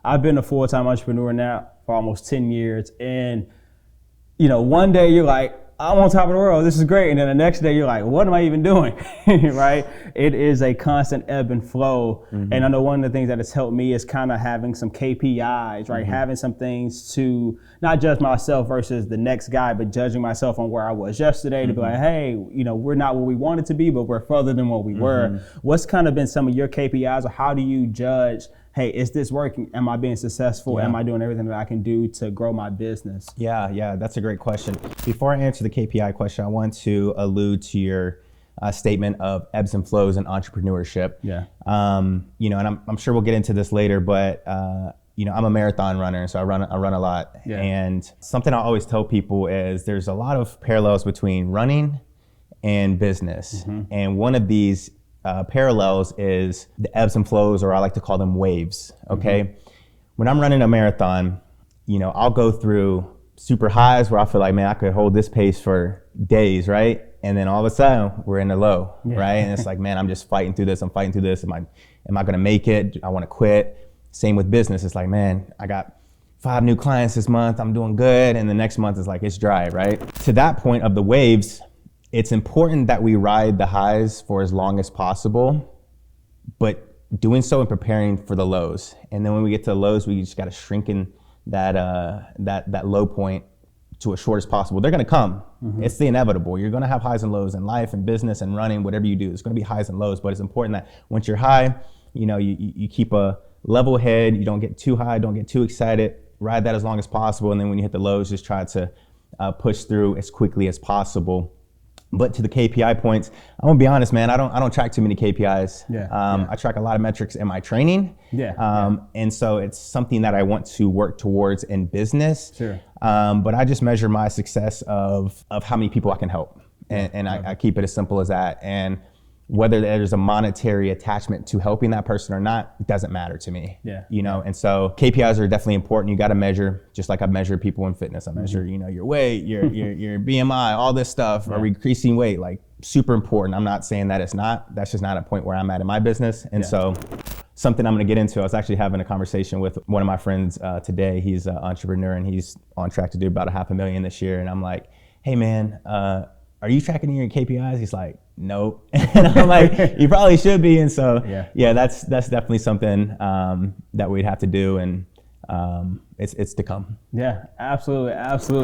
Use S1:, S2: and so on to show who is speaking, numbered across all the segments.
S1: I've been a full-time entrepreneur now for almost 10 years. And, you know, one day you're like, I'm on top of the world, this is great. And then the next day you're like, what am I even doing, right? It is a constant ebb and flow. And I know one of the things that has helped me is kind of having some KPIs, right? Having some things to not judge myself versus the next guy, but judging myself on where I was yesterday to be like, hey, you know, we're not where we wanted to be, but we're further than what we were. What's kind of been some of your KPIs, or how do you judge, hey, is this working? Am I being successful? Am I doing everything that I can do to grow my business?
S2: Yeah, that's a great question. Before I answer the KPI question, I want to allude to your statement of ebbs and flows in entrepreneurship.
S1: Yeah.
S2: You know, and I'm sure we'll get into this later, but you know, I'm a marathon runner, so I run a lot.
S1: Yeah.
S2: And something I always tell people is there's a lot of parallels between running and business. And one of these parallels is the ebbs and flows, or I like to call them waves, okay? When I'm running a marathon, you know, I'll go through super highs where I feel like, man, I could hold this pace for days, right? And then all of a sudden we're in the low, right? And it's like, man, I'm just fighting through this. Am I gonna make it? I wanna quit. Same with business. It's like, man, I got 5 new clients this month. I'm doing good. And the next month is like, it's dry, right? To that point of the waves, it's important that we ride the highs for as long as possible, but doing so and preparing for the lows. And then when we get to the lows, we just got to shrink in that low point to as short as possible. They're going to come. It's the inevitable. You're going to have highs and lows in life and business and running, whatever you do. It's going to be highs and lows, but it's important that once you're high, you know, you keep a level head. You don't get too high, don't get too excited. Ride that as long as possible. And then when you hit the lows, just try to push through as quickly as possible. But to the KPI points, I'm gonna be honest, man. I don't track too many KPIs. I track a lot of metrics in my training. And so it's something that I want to work towards in business. But I just measure my success of how many people I can help, and I keep it as simple as that. And whether there's a monetary attachment to helping that person or not, it doesn't matter to me. You know, and so KPIs are definitely important. You got to measure, just like I measure people in fitness. I measure, you know, your weight, your BMI, all this stuff. Are we increasing weight? Like, super important. I'm not saying that it's not. That's just not a point where I'm at in my business. And so something I'm going to get into, I was actually having a conversation with one of my friends today. He's an entrepreneur and he's on track to do about $500,000 this year. And I'm like, hey man, are you tracking your KPIs? He's like, nope. And I'm like, you probably should be. And so, that's definitely something that we'd have to do, and it's to come.
S1: Yeah, absolutely.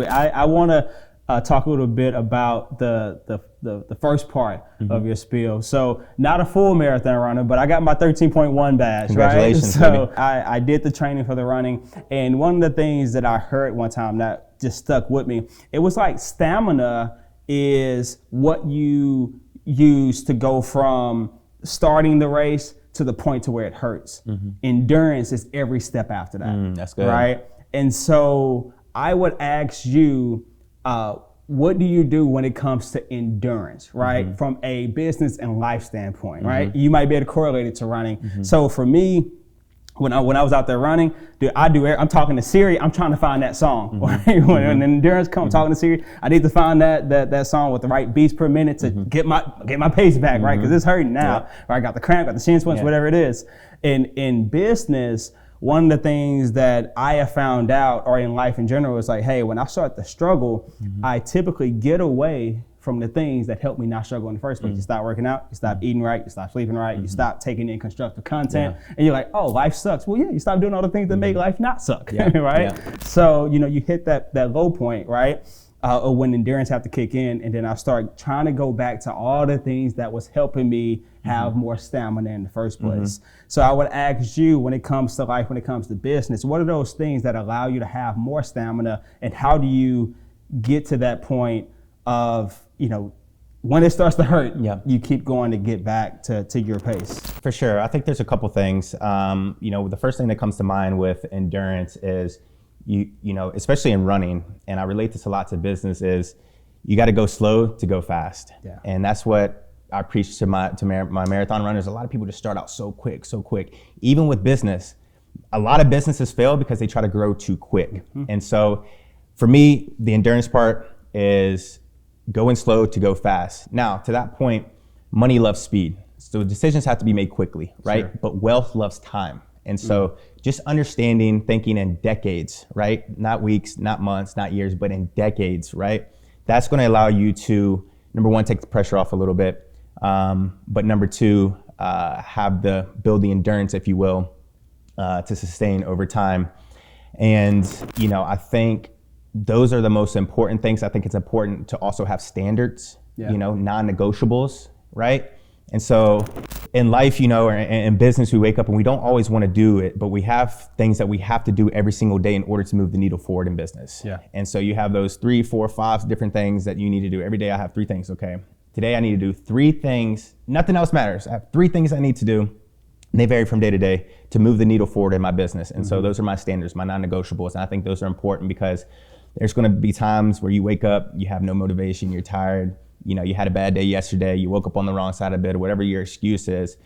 S1: I want to talk a little bit about the first part of your spiel. So, not a full marathon runner, but I got my 13.1 badge.
S2: Congratulations.
S1: Right? So I did the training for the running, and one of the things that I heard one time that just stuck with me, it was like stamina is what you use to go from starting the race to the point to where it hurts. Endurance is every step after that.
S2: That's good.
S1: Right? And so I would ask you, what do you do when it comes to endurance, right? From a business and life standpoint, right? You might be able to correlate it to running. So for me, when I was out there running, dude, I'm talking to Siri, I'm trying to find that song. Right? When endurance comes, talking to Siri, I need to find that song with the right beats per minute to get my pace back, right? Because it's hurting now. Right? I got the cramp, got the shin splints, whatever it is. In business, one of the things that I have found out, or in life in general, is like, hey, when I start to struggle, I typically get away from the things that help me not struggle in the first place. You stop working out, you stop eating right, you stop sleeping right, you stop taking in constructive content, and you're like, oh, life sucks. Well, yeah, you stop doing all the things that make life not suck, right? So, you know, you hit that low point, right? Or when endurance have to kick in, and then I start trying to go back to all the things that was helping me have more stamina in the first place. So I would ask you, when it comes to life, when it comes to business, what are those things that allow you to have more stamina, and how do you get to that point of, you know, when it starts to hurt, you keep going to get back to your pace?
S2: For sure. I think there's a couple things. You know, the first thing that comes to mind with endurance is, you know, especially in running, and I relate this a lot to business, is you got to go slow to go fast. And that's what I preach to my marathon runners. A lot of people just start out so quick. Even with business, a lot of businesses fail because they try to grow too quick. And so for me, the endurance part is going slow to go fast. Now, to that point, money loves speed. So decisions have to be made quickly, right? But wealth loves time. And so just understanding, thinking in decades, right? Not weeks, not months, not years, but in decades, right? That's going to allow you to, number one, take the pressure off a little bit. But number two, build the endurance, if you will, to sustain over time. And, I think those are the most important things. I think it's important to also have standards, non-negotiables, right? And so in life, or in business, we wake up and we don't always want to do it, but we have things that we have to do every single day in order to move the needle forward in business.
S1: Yeah.
S2: And so you have those 3, 4, 5 different things that you need to do. Every day I have 3 things, okay? Today I need to do 3 things. Nothing else matters. I have 3 things I need to do. And they vary from day to day to move the needle forward in my business. And so those are my standards, my non-negotiables. And I think those are important because there's going to be times where you wake up, you have no motivation, you're tired, you had a bad day yesterday, you woke up on the wrong side of bed, or whatever your excuse is.